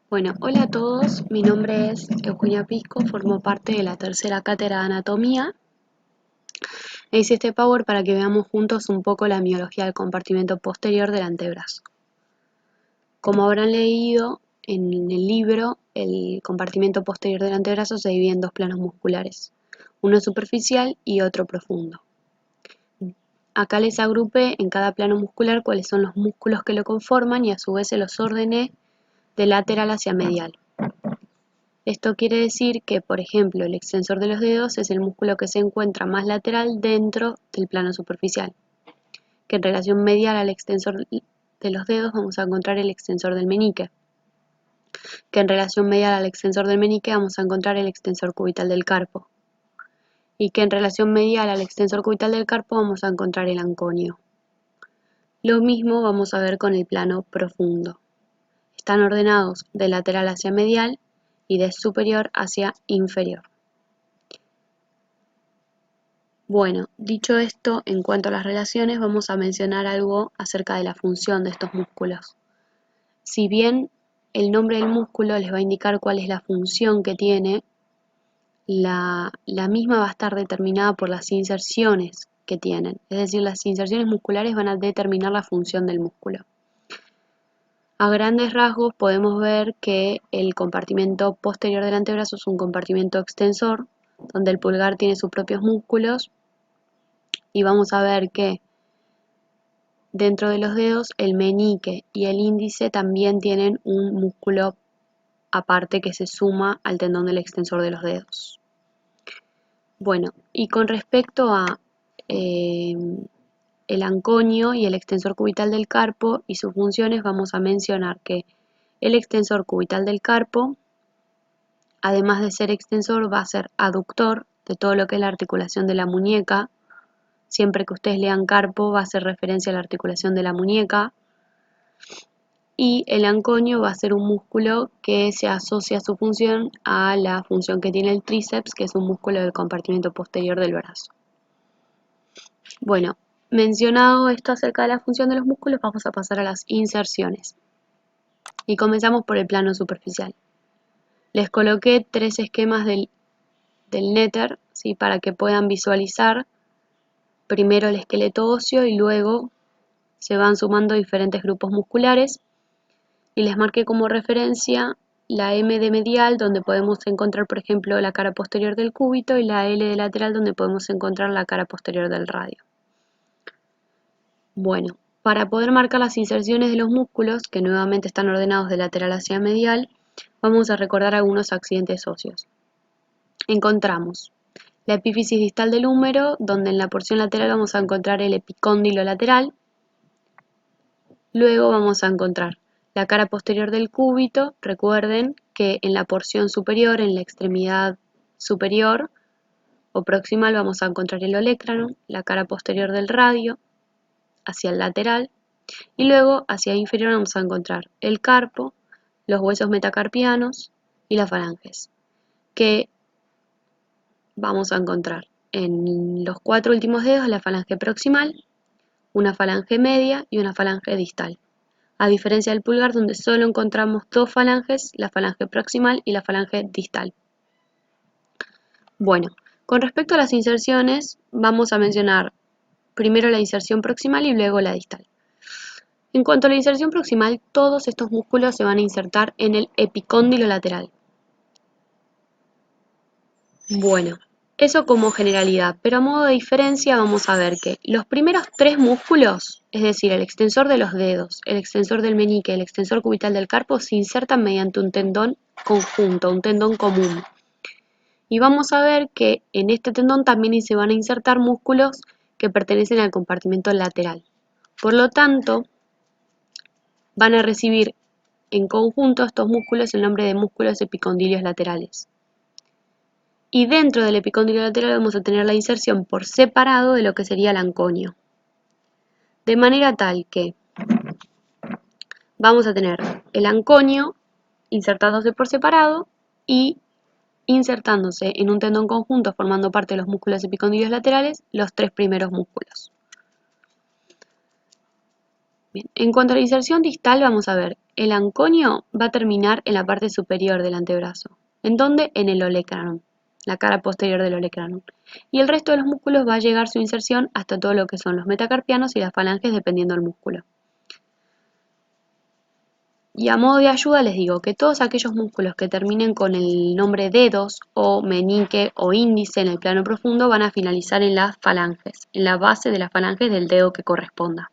Bueno, hola a todos, mi nombre es Eugenia Pisco, formo parte de la tercera cátedra de anatomía e hice este power para que veamos juntos un poco la miología del compartimento posterior del antebrazo. Como habrán leído en el libro, el compartimento posterior del antebrazo se divide en dos planos musculares, uno superficial y otro profundo. Acá les agrupé en cada plano muscular cuáles son los músculos que lo conforman y a su vez se los ordené de lateral hacia medial. Esto quiere decir que, por ejemplo, el extensor de los dedos es el músculo que se encuentra más lateral dentro del plano superficial, que en relación medial al extensor de los dedos vamos a encontrar el extensor del meñique, que en relación medial al extensor del meñique vamos a encontrar el extensor cubital del carpo, y que en relación medial al extensor cubital del carpo vamos a encontrar el anconio. Lo mismo vamos a ver con el plano profundo. Están ordenados de lateral hacia medial y de superior hacia inferior. Bueno, dicho esto, en cuanto a las relaciones, vamos a mencionar algo acerca de la función de estos músculos. Si bien el nombre del músculo les va a indicar cuál es la función que tiene, la misma va a estar determinada por las inserciones que tienen. Es decir, las inserciones musculares van a determinar la función del músculo. A grandes rasgos podemos ver que el compartimento posterior del antebrazo es un compartimento extensor, donde el pulgar tiene sus propios músculos, y vamos a ver que dentro de los dedos el meñique y el índice también tienen un músculo aparte que se suma al tendón del extensor de los dedos. Bueno, y con respecto a el anconio y el extensor cubital del carpo y sus funciones, vamos a mencionar que el extensor cubital del carpo, además de ser extensor, va a ser aductor de todo lo que es la articulación de la muñeca. Siempre que ustedes lean carpo va a hacer referencia a la articulación de la muñeca. Y el anconio va a ser un músculo que se asocia su función a la función que tiene el tríceps, que es un músculo del compartimento posterior del brazo. Bueno, mencionado esto acerca de la función de los músculos, vamos a pasar a las inserciones. Y comenzamos por el plano superficial. Les coloqué tres esquemas del Netter, ¿sí? Para que puedan visualizar primero el esqueleto óseo y luego se van sumando diferentes grupos musculares. Y les marqué como referencia la M de medial, donde podemos encontrar, por ejemplo, la cara posterior del cúbito, y la L de lateral, donde podemos encontrar la cara posterior del radio. Bueno, para poder marcar las inserciones de los músculos, que nuevamente están ordenados de lateral hacia medial, vamos a recordar algunos accidentes óseos. Encontramos la epífisis distal del húmero, donde en la porción lateral vamos a encontrar el epicóndilo lateral. Luego vamos a encontrar la cara posterior del cúbito. Recuerden que en la porción superior, en la extremidad superior o proximal, vamos a encontrar el olecranon, la cara posterior del radio hacia el lateral, y luego hacia inferior vamos a encontrar el carpo, los huesos metacarpianos y las falanges, que vamos a encontrar en los cuatro últimos dedos la falange proximal, una falange media y una falange distal. A diferencia del pulgar, donde solo encontramos dos falanges, la falange proximal y la falange distal. Bueno, con respecto a las inserciones, vamos a mencionar primero la inserción proximal y luego la distal. En cuanto a la inserción proximal, todos estos músculos se van a insertar en el epicóndilo lateral. Bueno, eso como generalidad, pero a modo de diferencia vamos a ver que los primeros tres músculos, es decir, el extensor de los dedos, el extensor del meñique, el extensor cubital del carpo, se insertan mediante un tendón conjunto, un tendón común. Y vamos a ver que en este tendón también se van a insertar músculos que pertenecen al compartimento lateral. Por lo tanto, van a recibir en conjunto estos músculos el nombre de músculos epicondilios laterales. Y dentro del epicóndilo lateral vamos a tener la inserción por separado de lo que sería el anconio. De manera tal que vamos a tener el anconio insertándose por separado y insertándose en un tendón conjunto formando parte de los músculos epicondilios laterales los tres primeros músculos. Bien, en cuanto a la inserción distal, vamos a ver, el anconio va a terminar en la parte superior del antebrazo. ¿En dónde? En el olecranon, la cara posterior del olecranon. Y el resto de los músculos va a llegar su inserción hasta todo lo que son los metacarpianos y las falanges, dependiendo del músculo. Y a modo de ayuda les digo que todos aquellos músculos que terminen con el nombre dedos o meñique o índice en el plano profundo van a finalizar en las falanges, en la base de las falanges del dedo que corresponda.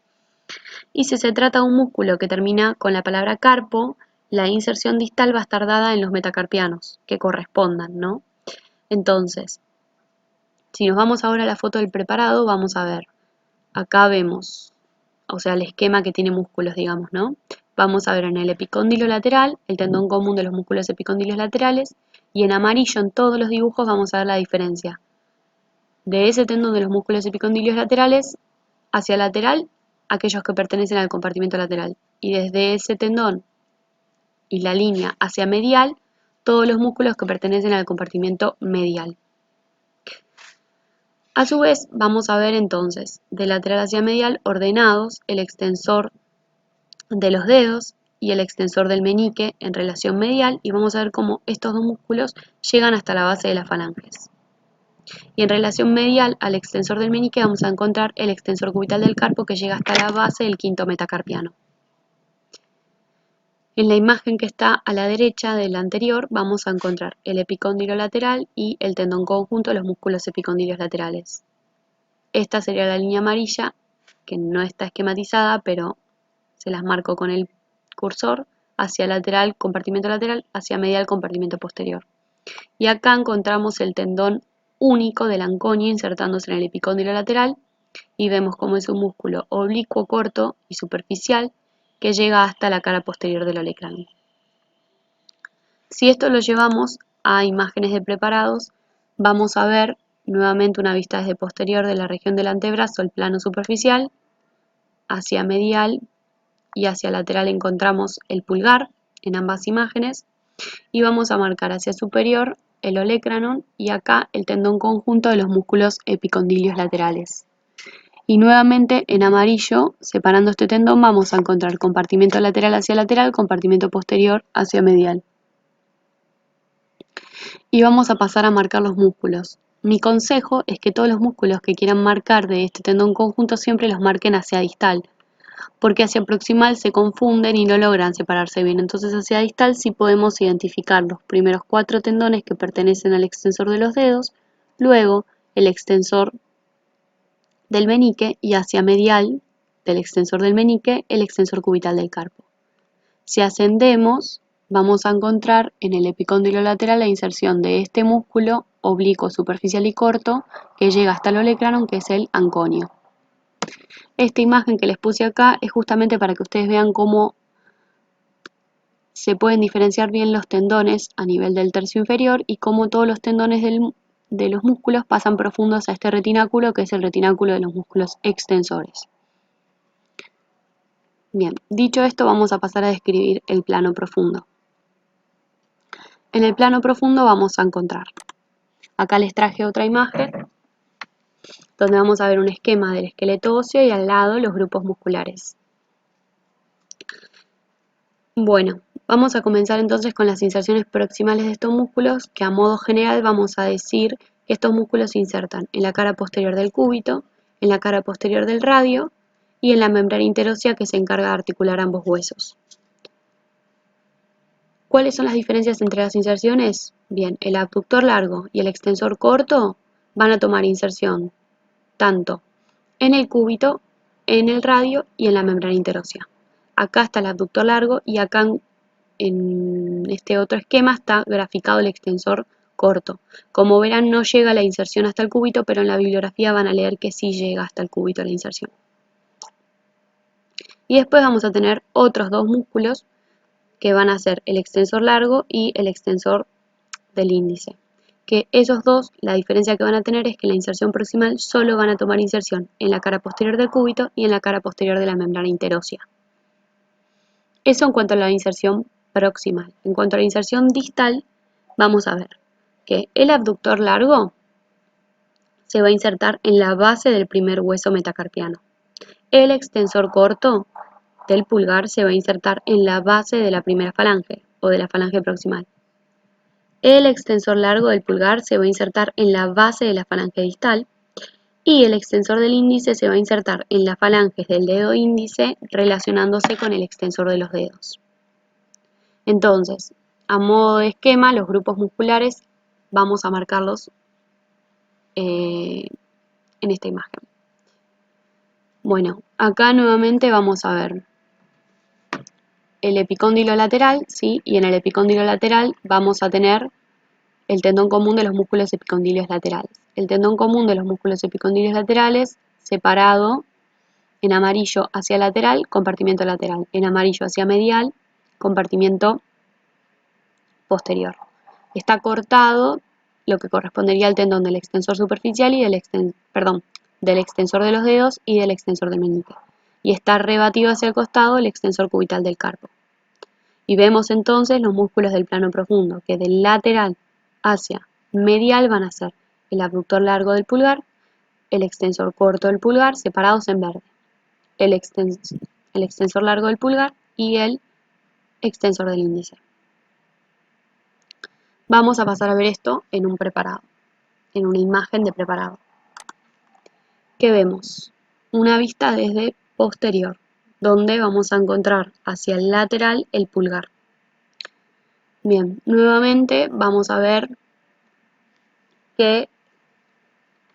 Y si se trata de un músculo que termina con la palabra carpo, la inserción distal va a estar dada en los metacarpianos que correspondan, ¿no? Entonces, si nos vamos ahora a la foto del preparado, vamos a ver, acá vemos, o sea, el esquema que tiene músculos, digamos, ¿no? Vamos a ver en el epicóndilo lateral, el tendón común de los músculos epicóndilos laterales, y en amarillo en todos los dibujos vamos a ver la diferencia de ese tendón de los músculos epicóndilos laterales hacia lateral, aquellos que pertenecen al compartimento lateral, y desde ese tendón y la línea hacia medial, todos los músculos que pertenecen al compartimento medial. A su vez, vamos a ver entonces, de lateral hacia medial, ordenados el extensor de los dedos y el extensor del meñique en relación medial, y vamos a ver cómo estos dos músculos llegan hasta la base de las falanges. Y en relación medial al extensor del meñique vamos a encontrar el extensor cubital del carpo que llega hasta la base del quinto metacarpiano. En la imagen que está a la derecha de la anterior vamos a encontrar el epicóndilo lateral y el tendón conjunto de los músculos epicóndilos laterales. Esta sería la línea amarilla, que no está esquematizada, pero se las marco con el cursor, hacia lateral, compartimento lateral, hacia medial, compartimento posterior. Y acá encontramos el tendón único del anconio insertándose en el epicóndilo lateral y vemos cómo es un músculo oblicuo, corto y superficial que llega hasta la cara posterior del olecranon. Si esto lo llevamos a imágenes de preparados, vamos a ver nuevamente una vista desde posterior de la región del antebrazo, el plano superficial, hacia medial y hacia lateral encontramos el pulgar en ambas imágenes y vamos a marcar hacia superior el olecranon y acá el tendón conjunto de los músculos epicondilios laterales. Y nuevamente en amarillo, separando este tendón, vamos a encontrar compartimento lateral hacia lateral, compartimento posterior hacia medial. Y vamos a pasar a marcar los músculos. Mi consejo es que todos los músculos que quieran marcar de este tendón conjunto siempre los marquen hacia distal, porque hacia proximal se confunden y no logran separarse bien. Entonces hacia distal sí podemos identificar los primeros 4 tendones que pertenecen al extensor de los dedos, luego el extensor del meñique y hacia medial del extensor del meñique el extensor cubital del carpo. Si ascendemos, vamos a encontrar en el epicóndilo lateral la inserción de este músculo oblicuo, superficial y corto que llega hasta el olecranon, que es el anconio. Esta imagen que les puse acá es justamente para que ustedes vean cómo se pueden diferenciar bien los tendones a nivel del tercio inferior y cómo todos los tendones de los músculos pasan profundos a este retináculo, que es el retináculo de los músculos extensores. Bien, dicho esto, vamos a pasar a describir el plano profundo. En el plano profundo vamos a encontrar, acá les traje otra imagen, donde vamos a ver un esquema del esqueleto óseo y al lado los grupos musculares. Bueno, vamos a comenzar entonces con las inserciones proximales de estos músculos, que a modo general vamos a decir que estos músculos se insertan en la cara posterior del cúbito, en la cara posterior del radio y en la membrana interósea que se encarga de articular ambos huesos. ¿Cuáles son las diferencias entre las inserciones? Bien, el abductor largo y el extensor corto van a tomar inserción tanto en el cúbito, en el radio y en la membrana interósea. Acá está el abductor largo y acá en este otro esquema está graficado el extensor corto. Como verán, no llega la inserción hasta el cúbito, pero en la bibliografía van a leer que sí llega hasta el cúbito la inserción. Y después vamos a tener otros dos músculos que van a ser el extensor largo y el extensor del índice. Que esos dos, la diferencia que van a tener es que la inserción proximal solo van a tomar inserción en la cara posterior del cúbito y en la cara posterior de la membrana interósea. Eso en cuanto a la inserción proximal. En cuanto a la inserción distal, vamos a ver que el abductor largo se va a insertar en la base del primer hueso metacarpiano. El extensor corto del pulgar se va a insertar en la base de la primera falange o de la falange proximal. El extensor largo del pulgar se va a insertar en la base de la falange distal y el extensor del índice se va a insertar en las falanges del dedo índice relacionándose con el extensor de los dedos. Entonces, a modo de esquema, los grupos musculares vamos a marcarlos en esta imagen. Bueno, acá nuevamente vamos a ver el epicóndilo lateral, ¿sí? Y en el epicóndilo lateral vamos a tener el tendón común de los músculos epicondilios laterales. El tendón común de los músculos epicondilios laterales separado en amarillo hacia lateral, compartimiento lateral. En amarillo hacia medial, compartimiento posterior. Está cortado lo que correspondería al tendón del extensor superficial y del extensor de los dedos y del extensor del meñique. Y está rebatido hacia el costado el extensor cubital del carpo. Y vemos entonces los músculos del plano profundo, que del lateral hacia medial van a ser el abductor largo del pulgar, el extensor corto del pulgar, separados en verde, el extensor largo del pulgar y el extensor del índice. Vamos a pasar a ver esto en un preparado, en una imagen de preparado. ¿Qué vemos? Una vista desde posterior, donde vamos a encontrar hacia el lateral el pulgar. Bien, nuevamente vamos a ver que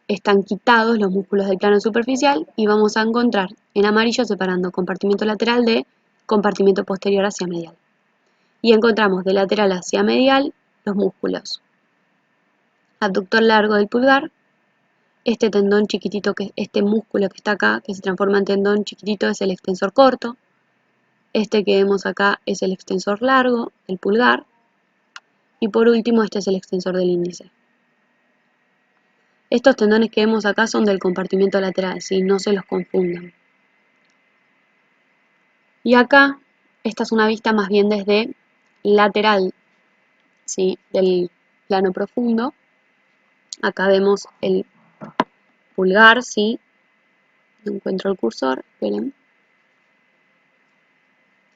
están quitados los músculos del plano superficial y vamos a encontrar en amarillo separando compartimento lateral de compartimento posterior hacia medial. Y encontramos de lateral hacia medial los músculos abductor largo del pulgar, este tendón chiquitito, este músculo que está acá, que se transforma en tendón chiquitito, es el extensor corto, este que vemos acá es el extensor largo, el pulgar, y por último este es el extensor del índice. Estos tendones que vemos acá son del compartimento lateral, ¿sí? No se los confundan. Y acá, esta es una vista más bien desde lateral, ¿sí? Del plano profundo. Acá vemos el pulgar, ¿sí? No encuentro el cursor, esperen.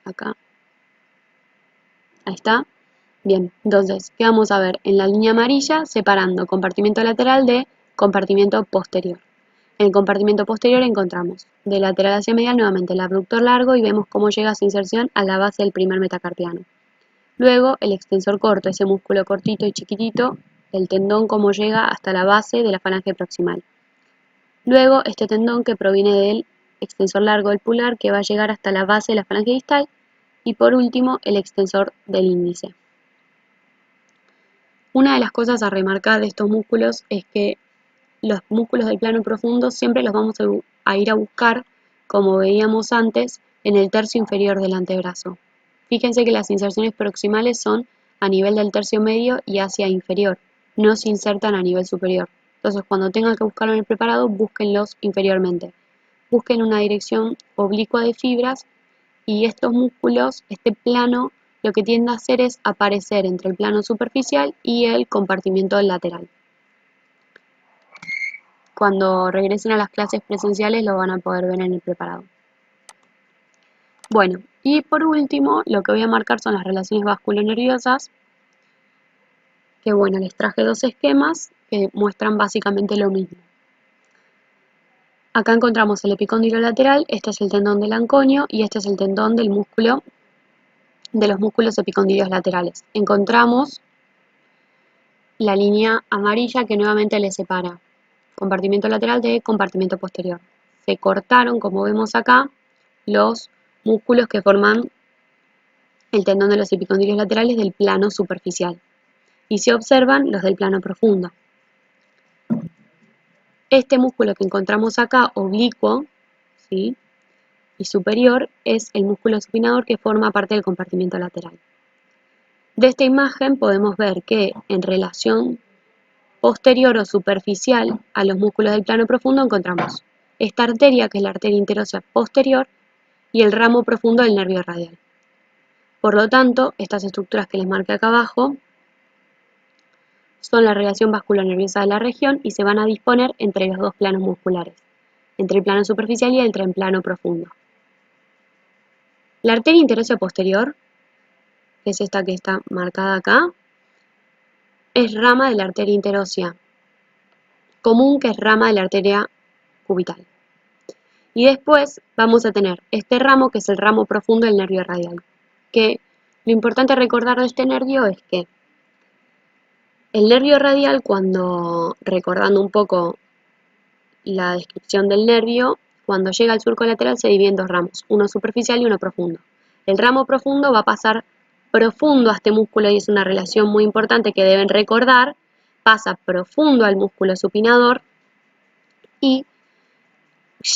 Acá. Ahí está. Bien, entonces, ¿qué vamos a ver? En la línea amarilla, separando compartimento lateral de compartimento posterior. En el compartimento posterior encontramos de lateral hacia medial nuevamente el abductor largo y vemos cómo llega su inserción a la base del primer metacarpiano. Luego el extensor corto, ese músculo cortito y chiquitito, el tendón cómo llega hasta la base de la falange proximal. Luego este tendón que proviene del extensor largo del pulgar que va a llegar hasta la base de la falange distal. Y por último el extensor del índice. Una de las cosas a remarcar de estos músculos es que los músculos del plano profundo siempre los vamos a ir a buscar, como veíamos antes, en el tercio inferior del antebrazo. Fíjense que las inserciones proximales son a nivel del tercio medio y hacia inferior, no se insertan a nivel superior. Entonces cuando tengan que buscarlo en el preparado, búsquenlos inferiormente. Busquen una dirección oblicua de fibras y estos músculos, este plano, lo que tiende a hacer es aparecer entre el plano superficial y el compartimento lateral. Cuando regresen a las clases presenciales lo van a poder ver en el preparado. Bueno, y por último, lo que voy a marcar son las relaciones vasculonerviosas, que bueno, les traje dos esquemas que muestran básicamente lo mismo. Acá encontramos el epicóndilo lateral, este es el tendón del anconio y este es el tendón del músculo de los músculos epicondilios laterales. Encontramos la línea amarilla que nuevamente le separa compartimento lateral de compartimento posterior. Se cortaron, como vemos acá, los músculos que forman el tendón de los epicondilios laterales del plano superficial y se observan los del plano profundo. Este músculo que encontramos acá, oblicuo, ¿sí?, y superior, es el músculo supinador que forma parte del compartimento lateral. De esta imagen podemos ver que en relación posterior o superficial a los músculos del plano profundo encontramos esta arteria, que es la arteria interósea posterior, y el ramo profundo del nervio radial. Por lo tanto, estas estructuras que les marqué acá abajo son la relación vasculonerviosa de la región y se van a disponer entre los dos planos musculares, entre el plano superficial y el plano profundo. La arteria interósea posterior, que es esta que está marcada acá, es rama de la arteria interósea común, que es rama de la arteria cubital. Y después vamos a tener este ramo, que es el ramo profundo del nervio radial. Que lo importante recordar de este nervio es que el nervio radial, cuando, recordando un poco la descripción del nervio, cuando llega al surco lateral se divide en dos ramos, uno superficial y uno profundo. El ramo profundo va a pasar profundo a este músculo, y es una relación muy importante que deben recordar, pasa profundo al músculo supinador y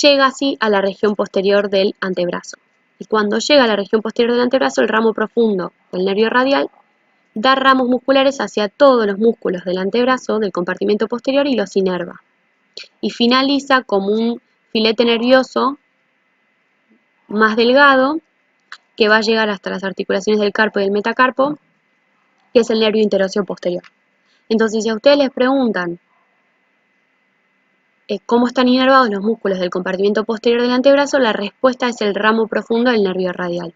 llega así a la región posterior del antebrazo. Y cuando llega a la región posterior del antebrazo, el ramo profundo del nervio radial da ramos musculares hacia todos los músculos del antebrazo, del compartimento posterior, y los inerva. Y finaliza como un filete nervioso más delgado que va a llegar hasta las articulaciones del carpo y del metacarpo, que es el nervio interóseo posterior. Entonces, si a ustedes les preguntan cómo están inervados los músculos del compartimento posterior del antebrazo, la respuesta es el ramo profundo del nervio radial,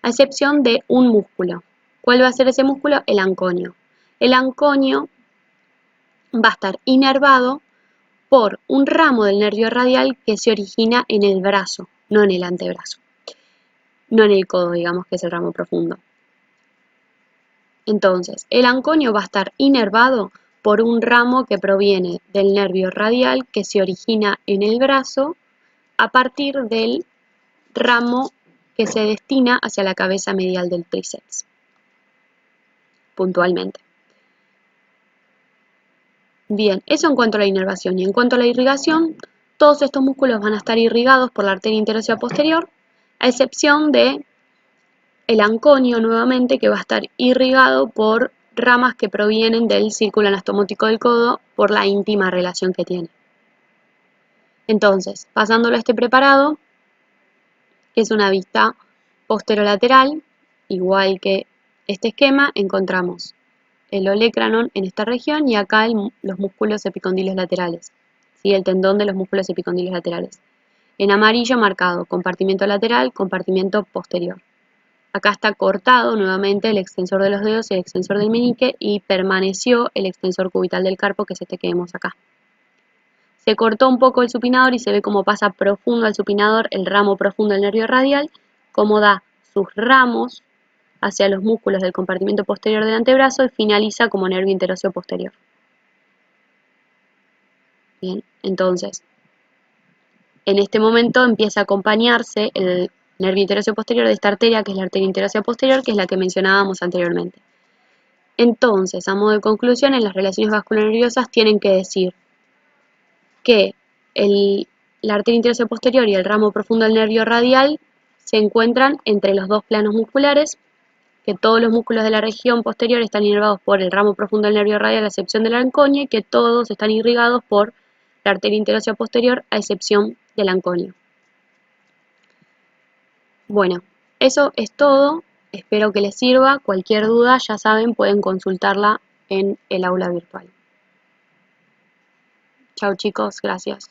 a excepción de un músculo. ¿Cuál va a ser ese músculo? El anconio. El anconio va a estar inervado por un ramo del nervio radial que se origina en el brazo, no en el antebrazo, no en el codo, digamos, que es el ramo profundo. Entonces, el anconio va a estar inervado por un ramo que proviene del nervio radial que se origina en el brazo a partir del ramo que se destina hacia la cabeza medial del tríceps, puntualmente. Bien, eso en cuanto a la inervación. Y en cuanto a la irrigación, todos estos músculos van a estar irrigados por la arteria interósea posterior, a excepción de el anconio nuevamente, que va a estar irrigado por ramas que provienen del círculo anastomótico del codo por la íntima relación que tiene. Entonces, pasándolo a este preparado, que es una vista posterolateral, igual que este esquema, encontramos el olecranon en esta región y acá los músculos epicondilios laterales, ¿sí? El tendón de los músculos epicondilios laterales. En amarillo marcado compartimento lateral, compartimento posterior. Acá está cortado nuevamente el extensor de los dedos y el extensor del meñique, y permaneció el extensor cubital del carpo, que es este que vemos acá. Se cortó un poco el supinador y se ve cómo pasa profundo al supinador el ramo profundo del nervio radial, cómo da sus ramos hacia los músculos del compartimento posterior del antebrazo y finaliza como nervio interóseo posterior. Bien, entonces, en este momento empieza a acompañarse el nervio interóseo posterior de esta arteria, que es la arteria interósea posterior, que es la que mencionábamos anteriormente. Entonces, a modo de conclusión, en las relaciones vasculonerviosas tienen que decir que la arteria interósea posterior y el ramo profundo del nervio radial se encuentran entre los dos planos musculares, que todos los músculos de la región posterior están inervados por el ramo profundo del nervio radial a excepción del anconio, y que todos están irrigados por la arteria interósea posterior a excepción del anconio. Bueno, eso es todo. Espero que les sirva. Cualquier duda, ya saben, pueden consultarla en el aula virtual. Chao chicos, gracias.